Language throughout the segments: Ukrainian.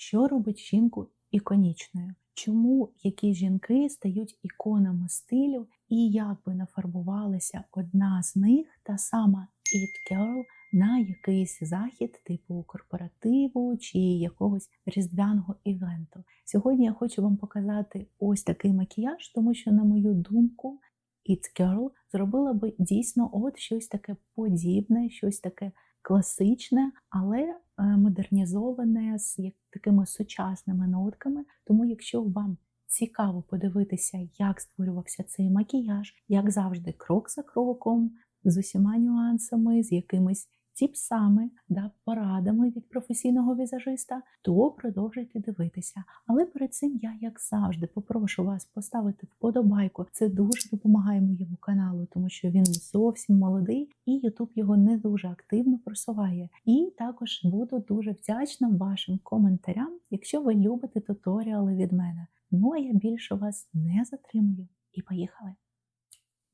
Що робить жінку іконічною? Чому які жінки стають іконами стилю і як би нафарбувалася одна з них, та сама It Girl, на якийсь захід типу корпоративу чи якогось різдвяного івенту? Сьогодні я хочу вам показати ось такий макіяж, тому що, на мою думку, It Girl зробила би дійсно от щось таке подібне, щось таке класичне, але модернізоване з такими сучасними нотками. Тому якщо вам цікаво подивитися, як створювався цей макіяж, як завжди, крок за кроком, з усіма нюансами, з якимись тіпсами, порадами від професійного візажиста, то продовжуйте дивитися. Але перед цим я, як завжди, попрошу вас поставити вподобайку. Це дуже допомагає моєму каналу, тому що він зовсім молодий і YouTube його не дуже активно просуває. І також буду дуже вдячна вашим коментарям, якщо ви любите туторіали від мене. Ну а я більше вас не затримую. І поїхали!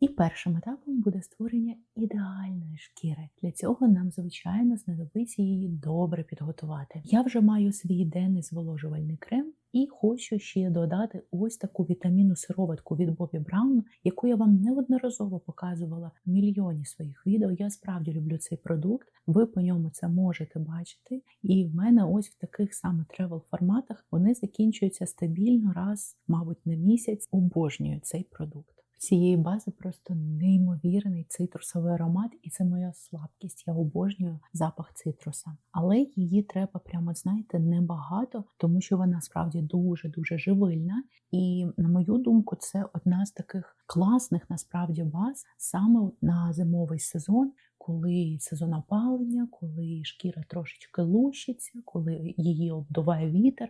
І першим етапом буде створення ідеальної шкіри. Для цього нам, звичайно, знадобиться її добре підготувати. Я вже маю свій денний зволожувальний крем і хочу ще додати ось таку вітамінну сироватку від Bobbi Brown, яку я вам неодноразово показувала в мільйоні своїх відео. Я справді люблю цей продукт, ви по ньому це можете бачити. І в мене ось в таких саме тревел-форматах вони закінчуються стабільно раз, мабуть, на місяць. Обожнюю цей продукт. Цієї бази просто неймовірний цитрусовий аромат, і це моя слабкість. Я обожнюю запах цитруса. Але її треба прямо, знаєте, небагато, тому що вона справді дуже-дуже живильна. І, на мою думку, це одна з таких класних, насправді, баз саме на зимовий сезон, коли сезон опалення, коли шкіра трошечки лущиться, коли її обдуває вітер.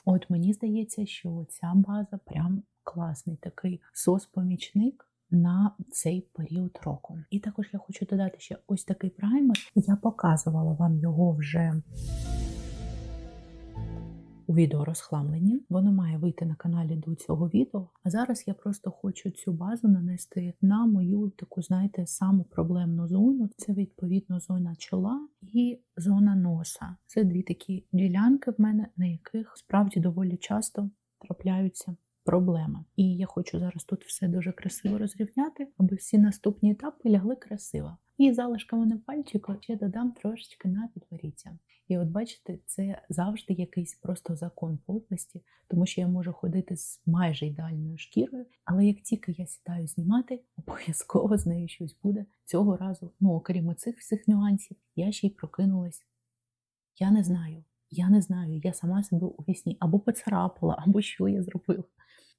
От мені здається, що ця база прям класний такий сос-помічник на цей період року. І також я хочу додати ще ось такий праймер. Я показувала вам його вже у відео розхламлені. Воно має вийти на каналі до цього відео. А зараз я просто хочу цю базу нанести на мою таку, знаєте, саму проблемну зону. Це, відповідно, зона чола і зона носа. Це дві такі ділянки в мене, на яких справді доволі часто трапляються проблема. І я хочу зараз тут все дуже красиво розрівняти, аби всі наступні етапи лягли красиво. І залишками на пальчику ще додам трошечки на підборіддя. І от бачите, це завжди якийсь просто закон подлості, тому що я можу ходити з майже ідеальною шкірою, але як тільки я сідаю знімати, обов'язково з нею щось буде. Цього разу, окрім цих всіх нюансів, я ще й прокинулась. Я не знаю, я сама себе у вісні або поцарапала, або що я зробила.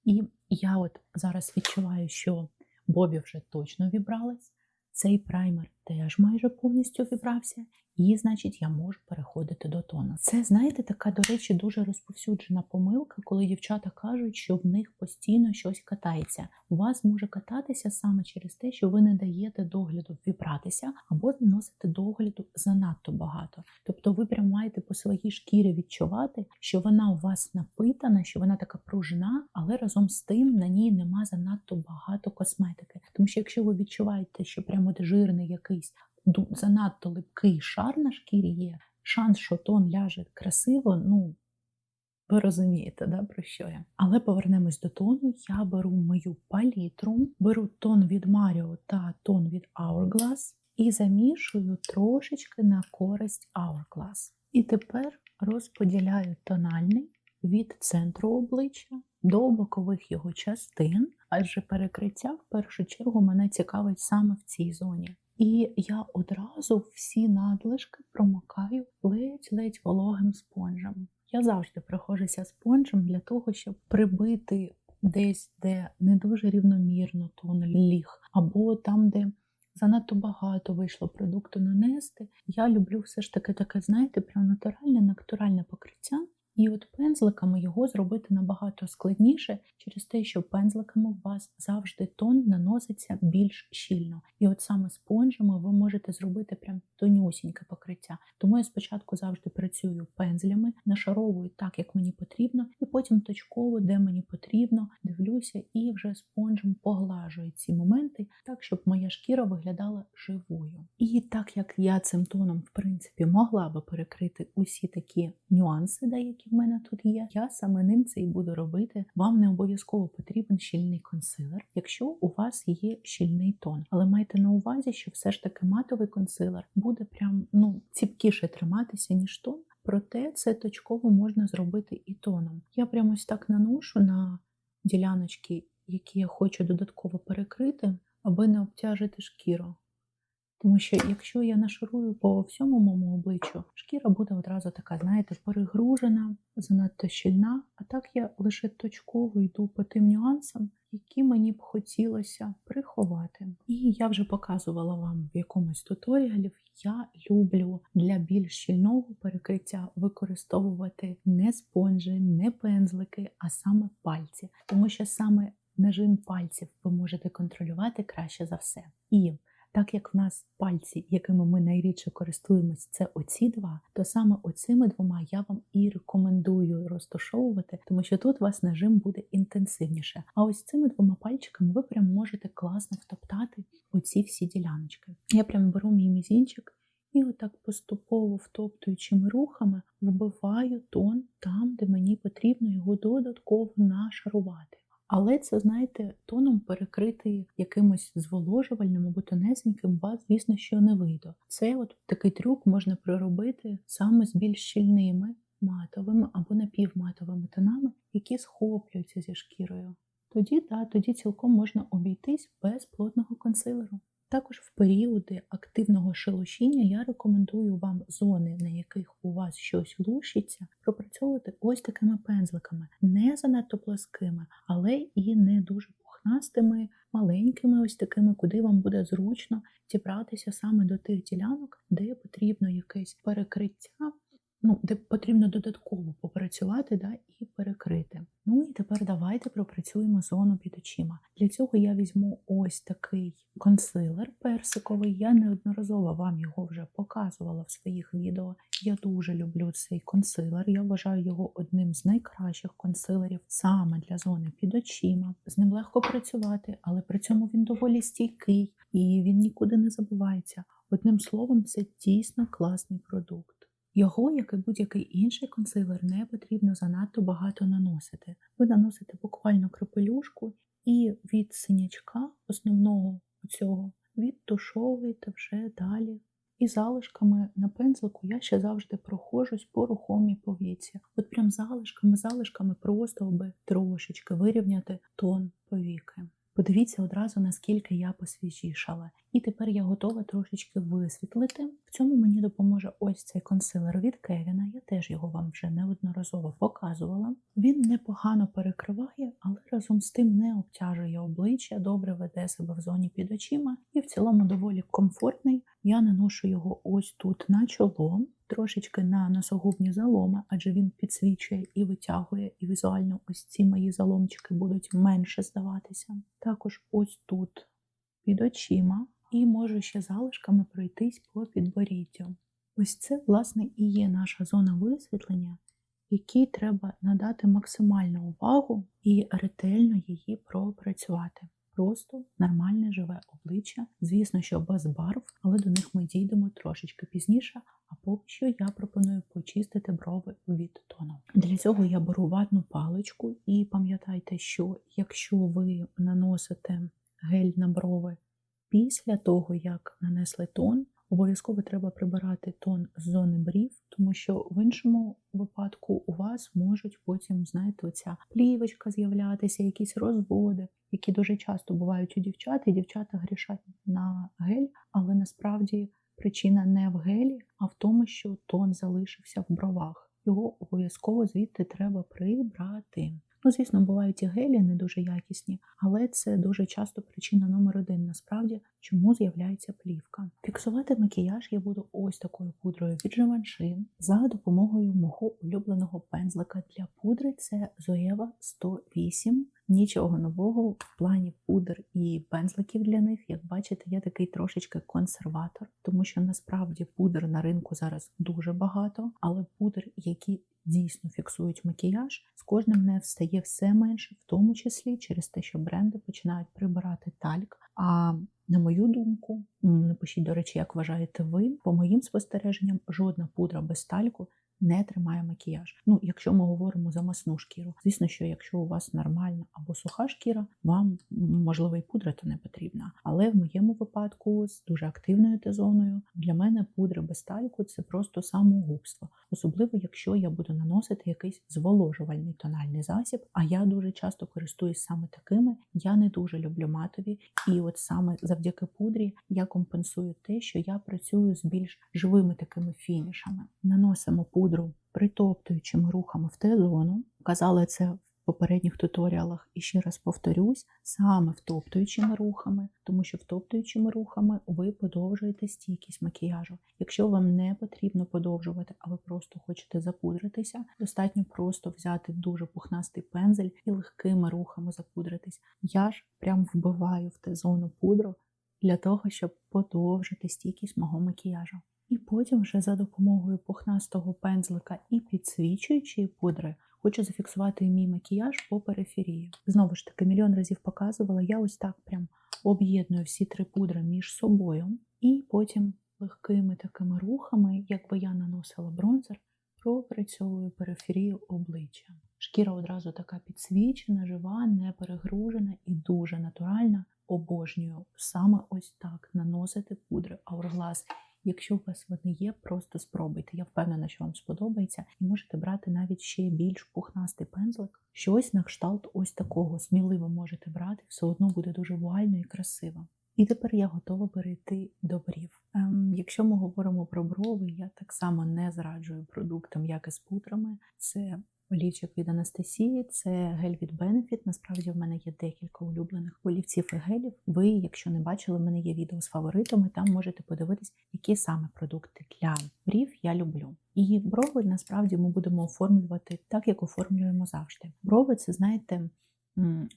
І я от зараз відчуваю, що Бобі вже точно вібралась, цей праймер теж майже повністю вібрався, і, значить, я можу переходити до тону. Це, знаєте, така, до речі, дуже розповсюджена помилка, коли дівчата кажуть, що в них постійно щось катається. У вас може кататися саме через те, що ви не даєте догляду вібратися, або наносите догляду занадто багато. Тобто ви прямо маєте по своїй шкірі відчувати, що вона у вас напитана, що вона така пружна, але разом з тим на ній нема занадто багато косметики. Тому що якщо ви відчуваєте, що прямо жирний якийсь занадто липкий шар на шкірі є, шанс, що тон ляже красиво, ви розумієте, про що я. Але повернемось до тону. Я беру мою палітру, беру тон від Mario та тон від Hourglass і замішую трошечки на користь Hourglass. І тепер розподіляю тональний від центру обличчя до бокових його частин, адже перекриття в першу чергу мене цікавить саме в цій зоні. І я одразу всі надлишки промокаю ледь-ледь вологим спонжем. Я завжди проходжуся спонжем для того, щоб прибити десь, де не дуже рівномірно тон ліг, або там, де занадто багато вийшло продукту нанести. Я люблю все ж таки таке, знаєте, прям натуральне покриття, І от пензликами його зробити набагато складніше через те, що пензликами у вас завжди тон наноситься більш щільно. І от саме спонжами ви можете зробити прям тонюсіньке покриття. Тому я спочатку завжди працюю пензлями, нашаровую так, як мені потрібно, і потім точково, де мені потрібно, дивлюся і вже спонжем поглажую ці моменти так, щоб моя шкіра виглядала живою. І так як я цим тоном, в принципі, могла би перекрити усі такі нюанси, які в мене тут є, я саме ним це і буду робити. Вам не обов'язково потрібен щільний консилер, якщо у вас є щільний тон. Але майте на увазі, що все ж таки матовий консилер буде прям, ціпкіше триматися, ніж тон. Проте це точково можна зробити і тоном. Я прямо ось так наношу на діляночки, які я хочу додатково перекрити, аби не обтяжити шкіру. Тому що якщо я нашарую по всьому моєму обличчю, шкіра буде одразу така, знаєте, перегружена, занадто щільна. А так я лише точково йду по тим нюансам, які мені б хотілося приховати. І я вже показувала вам в якомусь туторіалі, я люблю для більш щільного перекриття використовувати не спонжі, не пензлики, а саме пальці. Тому що саме нажим пальців ви можете контролювати краще за все. І так як в нас пальці, якими ми найрідше користуємось, це оці два, то саме оцими двома я вам і рекомендую розташовувати, тому що тут у вас нажим буде інтенсивніше. А ось цими двома пальчиками ви прям можете класно втоптати оці всі діляночки. Я прям беру мій мізинчик і отак поступово втоптуючими рухами вбиваю тон там, де мені потрібно його додатково нашарувати. Але це, знаєте, тоном перекритий якимось зволожувальним або тонесеньким вас, звісно, що не вийде. Це от такий трюк можна проробити саме з більш щільними матовими або напівматовими тонами, які схоплюються зі шкірою. Тоді цілком можна обійтись без плотного консилеру. Також в періоди активного шелушіння я рекомендую вам зони, на яких у вас щось лущиться, пропрацьовувати ось такими пензликами. Не занадто плоскими, але і не дуже пухнастими, маленькими ось такими, куди вам буде зручно дібратися саме до тих ділянок, де потрібно якесь перекриття, де потрібно додатково попрацювати і перекрити. І тепер давайте пропрацюємо зону під очима. Для цього я візьму ось такий консилер персиковий. Я неодноразово вам його вже показувала в своїх відео. Я дуже люблю цей консилер. Я вважаю його одним з найкращих консилерів саме для зони під очима. З ним легко працювати, але при цьому він доволі стійкий і він нікуди не забувається. Одним словом, це дійсно класний продукт. Його, як і будь-який інший консилер, не потрібно занадто багато наносити. Ви наносите буквально крапелюшку і від синячка основного цього відтушовуєте вже далі. І залишками на пензлику я ще завжди проходжусь по рухомій повіці. От прям залишками просто аби трошечки вирівняти тон повіки. Подивіться одразу, наскільки я посвіжішала. І тепер я готова трошечки висвітлити. В цьому мені допоможе ось цей консилер від Кевіна. Я теж його вам вже неодноразово показувала. Він непогано перекриває, але разом з тим не обтяжує обличчя, добре веде себе в зоні під очима і в цілому доволі комфортний. Я наношу його ось тут на чоло, трошечки на носогубні заломи, адже він підсвічує і витягує, і візуально ось ці мої заломчики будуть менше здаватися. Також ось тут під очима і можу ще залишками пройтись по підборіддю. Ось це, власне, і є наша зона висвітлення, якій треба надати максимальну увагу і ретельно її пропрацювати. Просто нормальне живе обличчя, звісно, що без барв, але до них ми дійдемо трошечки пізніше, а поки що я пропоную почистити брови від тону. Для цього я беру ватну паличку і пам'ятайте, що якщо ви наносите гель на брови після того, як нанесли тон, обов'язково треба прибирати тон з зони брів, тому що в іншому випадку у вас можуть потім, знаєте, оця плівочка з'являтися, якісь розводи, які дуже часто бувають у дівчат, і дівчата грішать на гель, але насправді причина не в гелі, а в тому, що тон залишився в бровах. Його обов'язково звідти треба прибрати. Ну, звісно, бувають і гелі не дуже якісні, але це дуже часто причина номер один, насправді, чому з'являється плівка. Фіксувати макіяж я буду ось такою пудрою від Givenchy за допомогою мого улюбленого пензлика для пудри. Це Zoeva 108. Нічого нового в плані пудр і пензликів для них. Як бачите, я такий трошечки консерватор, тому що насправді пудр на ринку зараз дуже багато, але пудр, які дійсно фіксують макіяж, з кожним не стає все менше, в тому числі через те, що бренди починають прибирати тальк. А на мою думку, напишіть, до речі, як вважаєте ви, по моїм спостереженням, жодна пудра без тальку не тримає макіяж. Ну, якщо ми говоримо за масну шкіру. Звісно, що якщо у вас нормальна або суха шкіра, вам, можливо, і пудра то не потрібна. Але в моєму випадку з дуже активною Т-зоною для мене пудра без тальку – це просто самогубство. Особливо, якщо я буду наносити якийсь зволожувальний тональний засіб, а я дуже часто користуюсь саме такими. Я не дуже люблю матові, і от саме завдяки пудрі я компенсую те, що я працюю з більш живими такими фінішами. Наносимо пудру притоптуючими рухами в Т-зону. Казала це в попередніх туторіалах і ще раз повторюсь, саме втоптуючими рухами, тому що втоптуючими рухами ви подовжуєте стійкість макіяжу. Якщо вам не потрібно подовжувати, а ви просто хочете запудритися, достатньо просто взяти дуже пухнастий пензель і легкими рухами запудритись. Я ж прям вбиваю в Т-зону пудру для того, щоб подовжити стійкість мого макіяжу. І потім вже за допомогою пухнастого пензлика і підсвічуючої пудри хочу зафіксувати мій макіяж по периферії. Знову ж таки, мільйон разів показувала, я ось так прям об'єдную всі три пудри між собою. І потім легкими такими рухами, якби я наносила бронзер, пропрацьовую периферію обличчя. Шкіра одразу така підсвічена, жива, не перегружена і дуже натуральна. Обожнюю саме ось так наносити пудри Hourglass. Якщо у вас вони є, просто спробуйте. Я впевнена, що вам сподобається. І можете брати навіть ще більш пухнастий пензлик. Щось на кшталт ось такого сміливо можете брати, все одно буде дуже вуально і красиво. І тепер я готова перейти до брів. Якщо ми говоримо про брови, я так само не зраджую продуктам, як і з пудрами. Це олівчик від Анастасії, це гель від Benefit. Насправді в мене є декілька улюблених олівців і гелів. Ви, якщо не бачили, в мене є відео з фаворитами, там можете подивитись, які саме продукти для брів я люблю. І брови, насправді, ми будемо оформлювати так, як оформлюємо завжди. Брови – це, знаєте,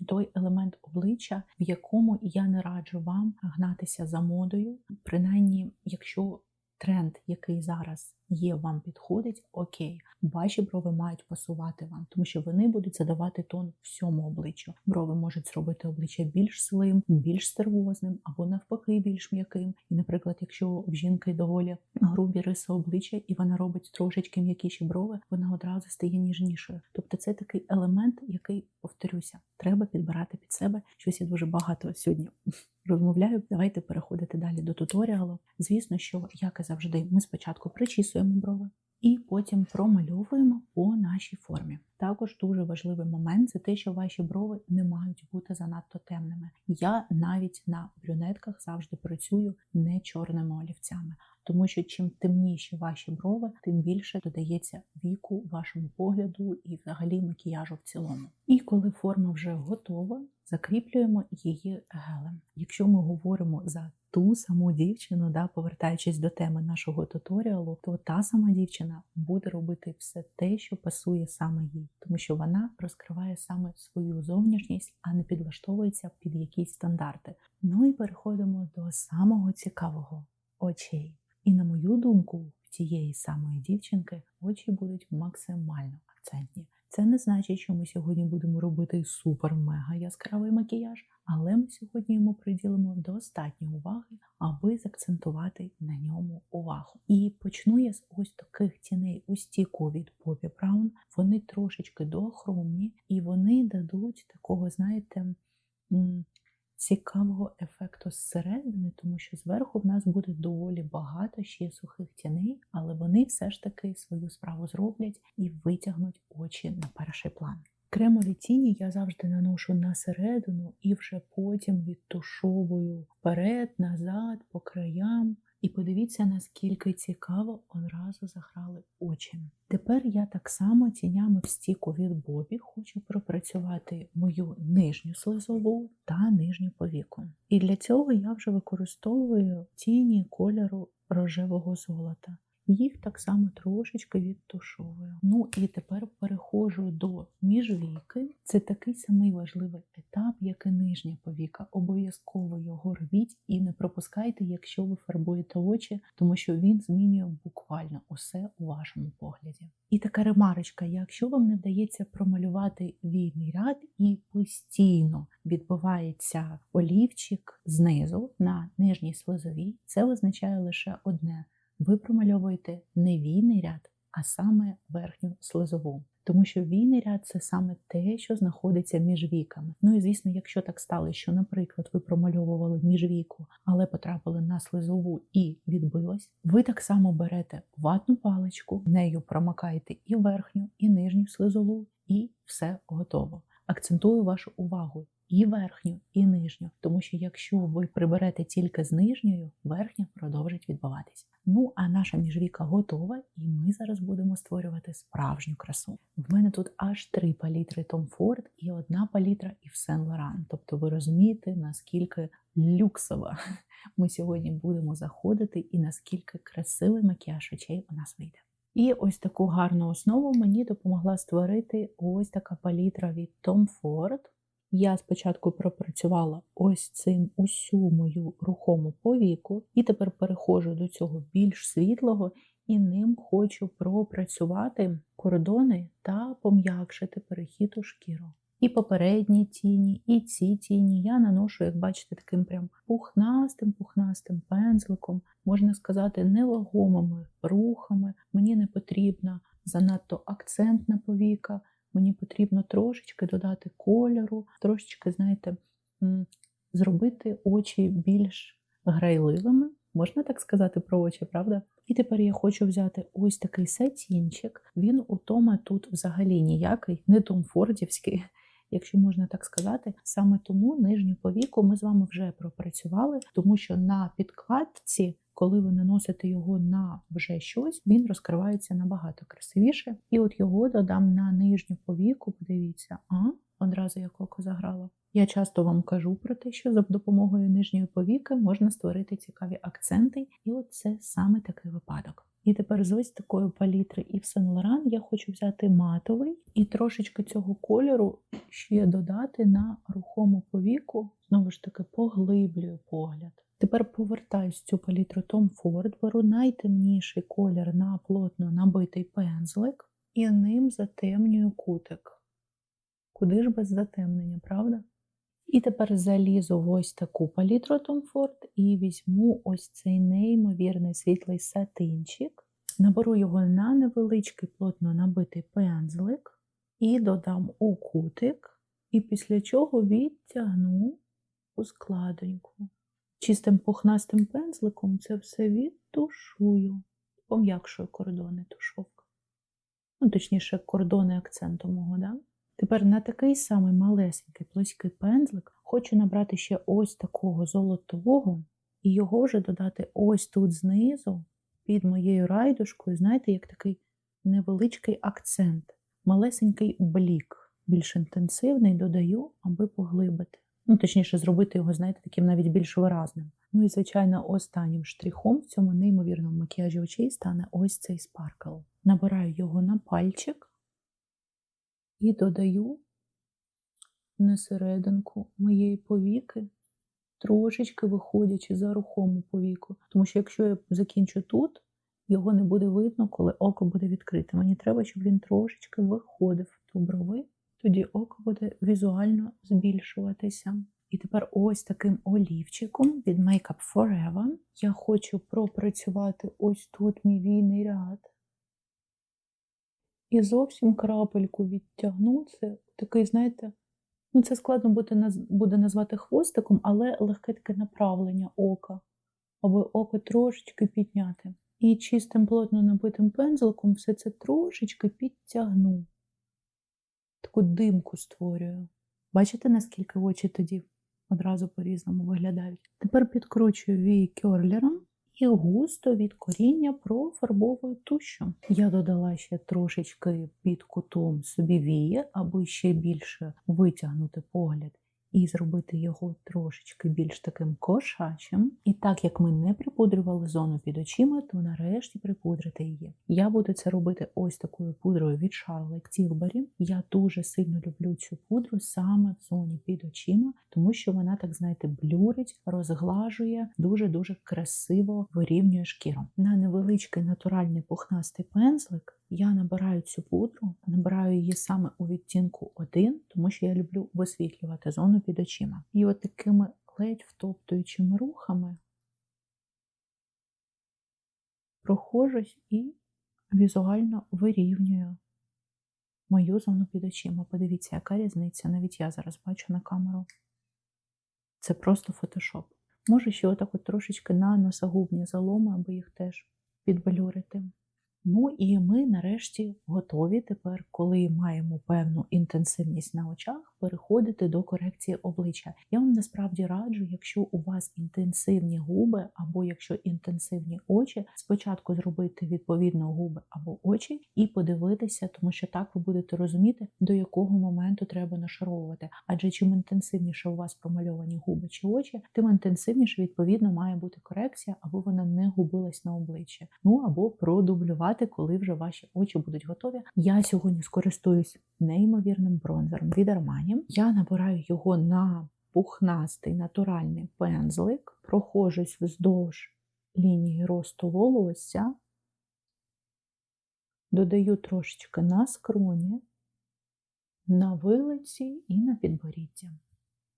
той елемент обличчя, в якому я не раджу вам гнатися за модою. Принаймні, якщо тренд, який зараз є, вам підходить, окей. Ваші брови мають пасувати вам, тому що вони будуть задавати тон всьому обличчю. Брови можуть зробити обличчя більш слим, більш стервозним, або навпаки більш м'яким. І, наприклад, якщо в жінки доволі грубі риси обличчя, і вона робить трошечки м'якіші брови, вона одразу стає ніжнішою. Тобто це такий елемент, який, повторюся, треба підбирати під себе. Щось я дуже багато сьогодні розмовляю. Давайте переходити далі до туторіалу. Звісно, що, як і завжди, ми спочатку причісуємо брови і потім промальовуємо по нашій формі. Також дуже важливий момент – це те, що ваші брови не мають бути занадто темними. Я навіть на брюнетках завжди працюю не чорними олівцями, тому що чим темніші ваші брови, тим більше додається віку вашому погляду і взагалі макіяжу в цілому. І коли форма вже готова, закріплюємо її гелем. Якщо ми говоримо за ту саму дівчину, повертаючись до теми нашого туторіалу, то та сама дівчина буде робити все те, що пасує саме їй, тому що вона розкриває саме свою зовнішність, а не підлаштовується під якісь стандарти. Ну і переходимо до самого цікавого – очей. І на мою думку, в цієї самої дівчинки очі будуть максимально акцентні. Це не значить, що ми сьогодні будемо робити супер-мега яскравий макіяж, але ми сьогодні йому приділимо достатньо уваги, аби заакцентувати на ньому увагу. І почну я з ось таких тіней у стіку від Bobbi Brown. Вони трошечки доохромні і вони дадуть такого, знаєте, цікавого ефекту зсередини, тому що зверху в нас буде доволі багато ще сухих тіней, але вони все ж таки свою справу зроблять і витягнуть очі на перший план. Кремові тіні я завжди наношу на середину і вже потім відтушовую вперед, назад, по краям. І подивіться, наскільки цікаво одразу заграли очі. Тепер я так само тінями в стіку від Бобі хочу пропрацювати мою нижню слизову та нижню повіку. І для цього я вже використовую тіні кольору рожевого золота. Їх так само трошечки відтушовую. Ну і тепер переходжу до міжвійки. Це такий самий важливий етап, як і нижня повіка. Обов'язково його робіть і не пропускайте, якщо ви фарбуєте очі, тому що він змінює буквально усе у вашому погляді. І така ремарочка, якщо вам не вдається промалювати війний ряд і постійно відбувається олівчик знизу на нижній слизовій, це означає лише одне – ви промальовуєте не війний ряд, а саме верхню слизову. Тому що війний ряд – це саме те, що знаходиться між віками. Ну і звісно, якщо так сталося, що, наприклад, ви промальовували міжвійку, але потрапили на слизову і відбилось, ви так само берете ватну паличку, нею промакаєте і верхню, і нижню слизову, і все готово. Акцентую вашу увагу. І верхню, і нижню. Тому що якщо ви приберете тільки з нижньою, верхня продовжить відбиватись. Ну, а наша міжвіка готова, і ми зараз будемо створювати справжню красу. В мене тут аж 3 палітри Tom Ford і 1 палітра Yves Saint Laurent. Тобто ви розумієте, наскільки люксово ми сьогодні будемо заходити і наскільки красивий макіяж очей у нас вийде. І ось таку гарну основу мені допомогла створити ось така палітра від Tom Ford. Я спочатку пропрацювала ось цим усю мою рухому повіку, і тепер переходжу до цього більш світлого, і ним хочу пропрацювати кордони та пом'якшити перехід у шкіру. І попередні тіні, і ці тіні я наношу, як бачите, таким прям пухнастим пензликом, можна сказати, невагомими рухами. Мені не потрібна занадто акцентна повіка, мені потрібно трошечки додати кольору, трошечки, знаєте, зробити очі більш грайливими. Можна так сказати про очі, правда? І тепер я хочу взяти ось такий сатінчик. Він у Тома тут взагалі ніякий, не томфордівський, якщо можна так сказати. Саме тому нижню повіку ми з вами вже пропрацювали, тому що на підкладці, коли ви наносите його на вже щось, він розкривається набагато красивіше. І от його додам на нижню повіку, подивіться, одразу як око заграло. Я часто вам кажу про те, що за допомогою нижньої повіки можна створити цікаві акценти, і от це саме такий випадок. І тепер з ось такої палітри Yves Saint Laurent я хочу взяти матовий і трошечки цього кольору ще додати на рухому повіку, знову ж таки поглиблюю погляд. Тепер повертаюсь цю палітру Tom Ford, беру найтемніший колір на плотно набитий пензлик і ним затемнюю кутик. Куди ж без затемнення, правда? І тепер залізу в ось таку палітру Tom Ford і візьму ось цей неймовірний світлий сатинчик, наберу його на невеличкий плотно набитий пензлик і додам у кутик, і після чого відтягну у складоньку. Чистим пухнастим пензликом це все відтушую, пом'якшую кордони тушовка. Точніше, кордони акценту мого, да? Тепер на такий самий малесенький плоский пензлик хочу набрати ще ось такого золотого і його вже додати ось тут знизу, під моєю райдушкою, знаєте, як такий невеличкий акцент, малесенький блік, більш інтенсивний додаю, аби поглибити. Точніше, зробити його, знаєте, таким навіть більш виразним. Ну і, звичайно, останнім штрихом в цьому неймовірному макіяжі очей стане ось цей спаркл. Набираю його на пальчик і додаю на серединку моєї повіки, трошечки виходячи за рухому повіку. Тому що якщо я закінчу тут, його не буде видно, коли око буде відкрите. Мені треба, щоб він трошечки виходив до брови, тоді око буде візуально збільшуватися. І тепер ось таким олівчиком від Make Up Forever я хочу пропрацювати ось тут мій війний ряд. І зовсім крапельку відтягну. Це такий, знаєте, це складно буде назвати хвостиком, але легке таке направлення ока, аби око трошечки підняти. І чистим плотно набитим пензликом все це трошечки підтягну. Таку димку створюю. Бачите, наскільки очі тоді одразу по-різному виглядають? Тепер підкручую вії кьорлером і густо від коріння профарбовую тушю. Я додала ще трошечки під кутом собі вії, аби ще більше витягнути погляд і зробити його трошечки більш таким кошачим. І так як ми не припудрювали зону під очима, то нарешті припудрити її. Я буду це робити ось такою пудрою від Charlotte Tilbury. Я дуже сильно люблю цю пудру саме в зоні під очима, тому що вона, так знаєте, блюрить, розглажує, дуже-дуже красиво вирівнює шкіру. На невеличкий натуральний пухнастий пензлик я набираю цю пудру, набираю її саме у відтінку 1, тому що я люблю висвітлювати зону під очима. І от такими ледь втоптуючими рухами проходжусь і візуально вирівнюю мою зону під очима. Подивіться, яка різниця. Навіть я зараз бачу на камеру. Це просто фотошоп. Можу ще отак от трошечки на носогубні заломи, аби їх теж підбалюрити. Ну і ми нарешті готові тепер, коли маємо певну інтенсивність на очах, переходити до корекції обличчя. Я вам насправді раджу, якщо у вас інтенсивні губи або якщо інтенсивні очі, спочатку зробити відповідно губи або очі і подивитися, тому що так ви будете розуміти, до якого моменту треба нашаровувати. Адже чим інтенсивніше у вас промальовані губи чи очі, тим інтенсивніше відповідно має бути корекція, аби вона не губилась на обличчі. Ну або продублювати, коли вже ваші очі будуть готові. Я сьогодні скористуюсь неймовірним бронзером від Armani. Я набираю його на пухнастий натуральний пензлик, проходжусь вздовж лінії росту волосся, додаю трошечки на скроні, на вилиці і на підборіддя.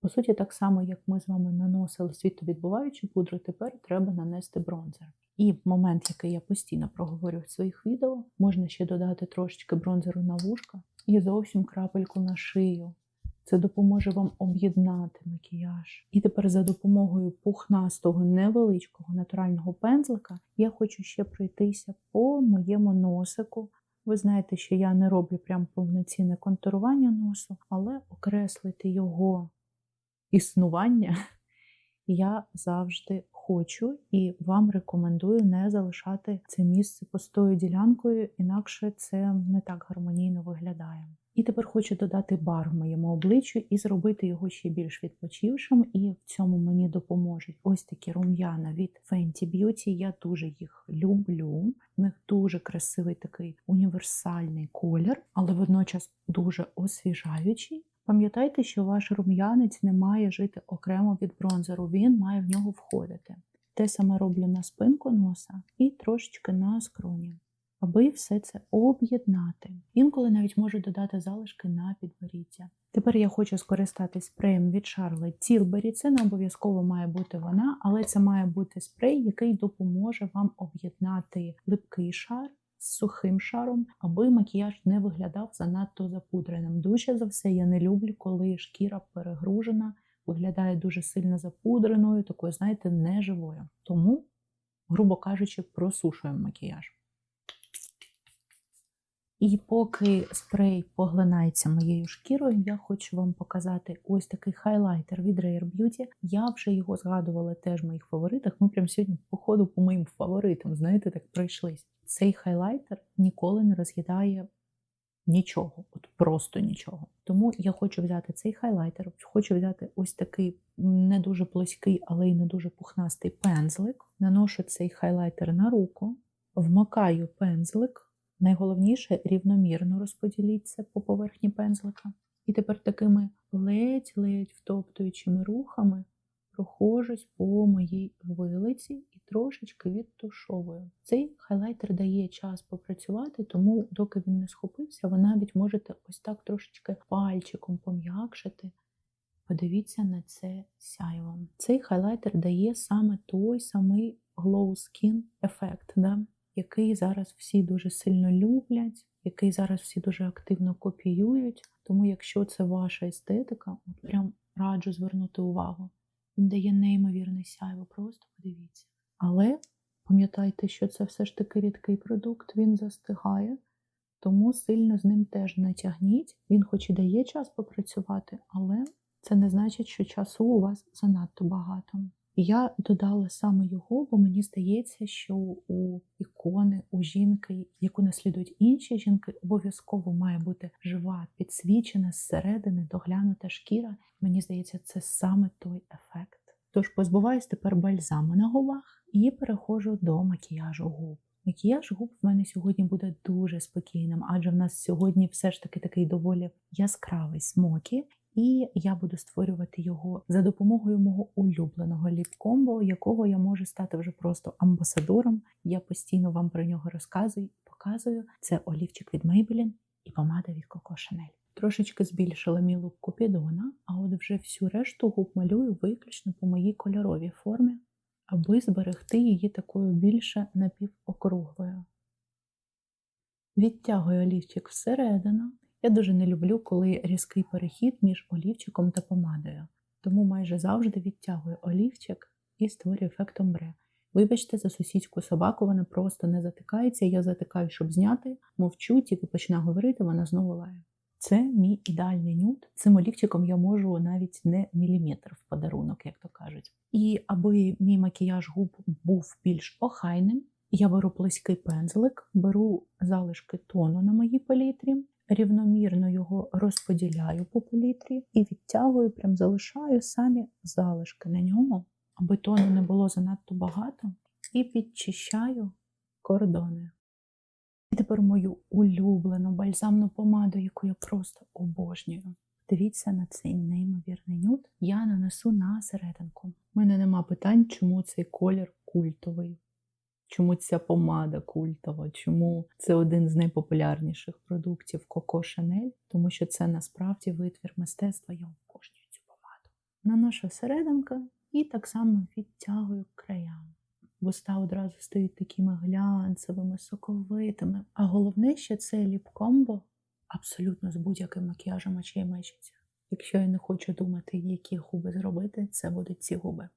По суті, так само, як ми з вами наносили світловідбиваючу пудру, тепер треба нанести бронзер. І в момент, який я постійно проговорю в своїх відео, можна ще додати трошечки бронзеру на вушка і зовсім крапельку на шию. Це допоможе вам об'єднати макіяж. І тепер за допомогою пухнастого невеличкого натурального пензлика я хочу ще пройтися по моєму носику. Ви знаєте, що я не роблю прям повноцінне контурування носу, але окреслити його існування я завжди хочу і вам рекомендую не залишати це місце пустою ділянкою, інакше це не так гармонійно виглядає. І тепер хочу додати бар моєму обличчю і зробити його ще більш відпочившим, і в цьому мені допоможуть ось такі рум'яна від Fenty Beauty. Я дуже їх люблю. В них дуже красивий такий універсальний колір, але водночас дуже освіжаючий. Пам'ятайте, що ваш рум'янець не має жити окремо від бронзеру, він має в нього входити. Те саме роблю на спинку носа і трошечки на скроні, аби все це об'єднати. Інколи навіть можу додати залишки на підборіддя. Тепер я хочу скористатись спреєм від Charlotte Tilbury. Це не обов'язково має бути вона, але це має бути спрей, який допоможе вам об'єднати липкий шар з сухим шаром, аби макіяж не виглядав занадто запудреним. Дуже за все я не люблю, коли шкіра перегружена, виглядає дуже сильно запудреною, такою, знаєте, неживою. Тому, грубо кажучи, просушуємо макіяж. І поки спрей поглинається моєю шкірою, я хочу вам показати ось такий хайлайтер від Rare Beauty. Я вже його згадувала теж в моїх фаворитах. Ми прямо сьогодні, походу, по моїм фаворитам, знаєте, так пройшлись. Цей хайлайтер ніколи не роз'їдає нічого, от просто нічого. Тому я хочу взяти цей хайлайтер, хочу взяти ось такий не дуже плоский, але й не дуже пухнастий пензлик. Наношу цей хайлайтер на руку, вмикаю пензлик. Найголовніше – рівномірно розподіліть це по поверхні пензлика. І тепер такими ледь-ледь втоптуючими рухами проходжусь по моїй вилиці і трошечки відтушовую. Цей хайлайтер дає час попрацювати, тому доки він не схопився, ви навіть можете ось так трошечки пальчиком пом'якшити. Подивіться на це сяйво. Цей хайлайтер дає саме той самий glow skin ефект, який зараз всі дуже сильно люблять, який зараз всі дуже активно копіюють. Тому якщо це ваша естетика, от прям раджу звернути увагу. Він дає неймовірне сяйво, просто подивіться. Але пам'ятайте, що це все ж таки рідкий продукт, він застигає, тому сильно з ним теж не тягніть. Він хоч і дає час попрацювати, але це не значить, що часу у вас занадто багато. І я додала саме його, бо мені здається, що у ікони, у жінки, яку наслідують інші жінки, обов'язково має бути жива, підсвічена зсередини, доглянута шкіра. Мені здається, це саме той ефект. Тож позбуваюсь тепер бальзаму на губах і переходжу до макіяжу губ. Макіяж губ в мене сьогодні буде дуже спокійним, адже в нас сьогодні все ж таки такий доволі яскравий смокі. І я буду створювати його за допомогою мого улюбленого ліп-комбо, якого я можу стати вже просто амбасадором. Я постійно вам про нього розказую і показую. Це олівчик від Maybelline і помада від Coco Chanel. Трошечки збільшила мій лук Купідона, а от вже всю решту губ малюю виключно по моїй кольоровій формі, аби зберегти її такою більше напівокруглою. Відтягую олівчик всередину. Я дуже не люблю, коли різкий перехід між олівчиком та помадою. Тому майже завжди відтягую олівчик і створюю ефект омбре. Вибачте, за сусідську собаку, вона просто не затикається, я затикаю, щоб зняти, мовчу, тільки починаю говорити, вона знову лає. Це мій ідеальний нюд. Цим олівчиком я можу навіть не міліметр в подарунок, як то кажуть. І аби мій макіяж губ був більш охайним, я беру плоский пензлик, беру залишки тону на моїй палітрі, рівномірно його розподіляю по палітрі і відтягую, прям залишаю самі залишки на ньому, аби тону не було занадто багато, і підчищаю кордони. І тепер мою улюблену бальзамну помаду, яку я просто обожнюю. Дивіться на цей неймовірний нюд, я нанесу на серединку. У мене нема питань, чому цей колір культовий. Чому ця помада культова, чому це один з найпопулярніших продуктів Coco Chanel, тому що це насправді витвір мистецтва, я обожнюю цю помаду. Наношу серединку і так само відтягую края. Вуста одразу стають такими глянцевими, соковитими. А головне, що це ліп-комбо абсолютно з будь-яким макіяжем очей мечиться. Якщо я не хочу думати, які губи зробити, це будуть ці губи.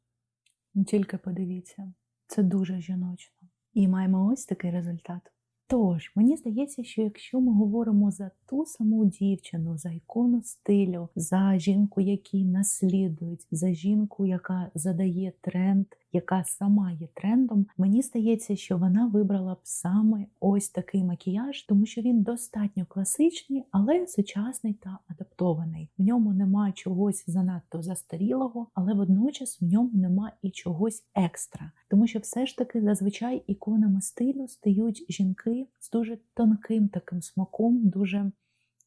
Тільки подивіться. Це дуже жіночно. І маємо ось такий результат. Тож, мені здається, що якщо ми говоримо за ту саму дівчину, за ікону стилю, за жінку, якій наслідують, за жінку, яка задає тренд, яка сама є трендом, мені здається, що вона вибрала б саме ось такий макіяж, тому що він достатньо класичний, але сучасний та адаптований. В ньому нема чогось занадто застарілого, але водночас в ньому нема і чогось екстра. Тому що все ж таки зазвичай іконами стилю стають жінки з дуже тонким таким смаком, дуже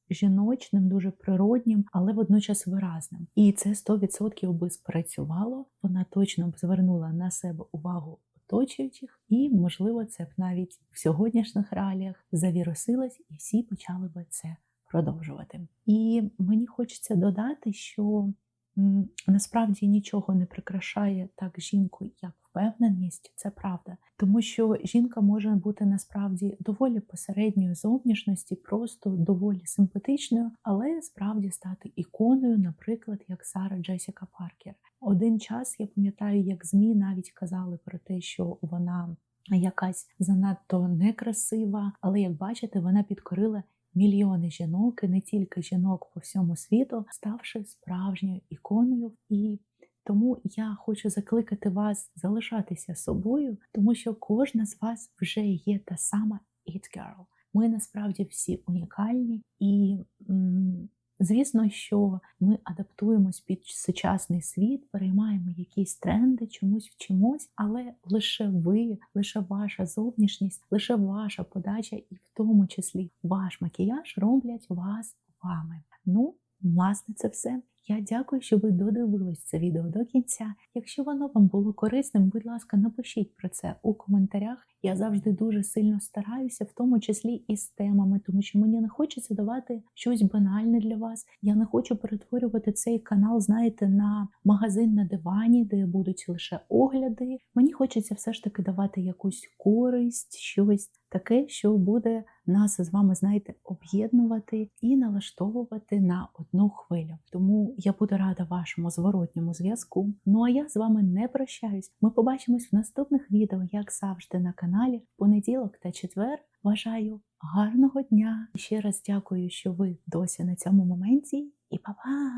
жіночним, дуже природнім, але водночас виразним. І це 100% би спрацювало, вона точно б звернула на себе увагу оточуючих, і, можливо, це б навіть в сьогоднішніх реаліях завірусилось, і всі почали би це продовжувати. І мені хочеться додати, що насправді нічого не прикрашає так жінку, як впевненість, це правда. Тому що жінка може бути насправді доволі посередньої зовнішності, просто доволі симпатичною, але справді стати іконою, наприклад, як Сара Джесіка Паркер. Один час, я пам'ятаю, як ЗМІ навіть казали про те, що вона якась занадто некрасива, але, як бачите, вона підкорила мільйони жінок, і не тільки жінок по всьому світу, ставши справжньою іконою. І тому я хочу закликати вас залишатися собою, тому що кожна з вас вже є та сама it girl. Ми насправді всі унікальні і, звісно, що ми адаптуємось під сучасний світ, переймаємо якісь тренди, чомусь вчимось, але лише ви, лише ваша зовнішність, лише ваша подача і в тому числі ваш макіяж роблять вас вами. Ну, власне, це все. Я дякую, що ви додивились це відео до кінця. Якщо воно вам було корисним, будь ласка, напишіть про це у коментарях. Я завжди дуже сильно стараюся, в тому числі і з темами, тому що мені не хочеться давати щось банальне для вас. Я не хочу перетворювати цей канал, знаєте, на магазин на дивані, де будуть лише огляди. Мені хочеться все ж таки давати якусь користь, щось таке, що буде нас з вами, знаєте, об'єднувати і налаштовувати на одну хвилю. Тому я буду рада вашому зворотньому зв'язку. Ну а я з вами не прощаюсь. Ми побачимось в наступних відео, як завжди, на каналі в понеділок та четвер. Бажаю гарного дня. Ще раз дякую, що ви досі на цьому моменті. І па-па!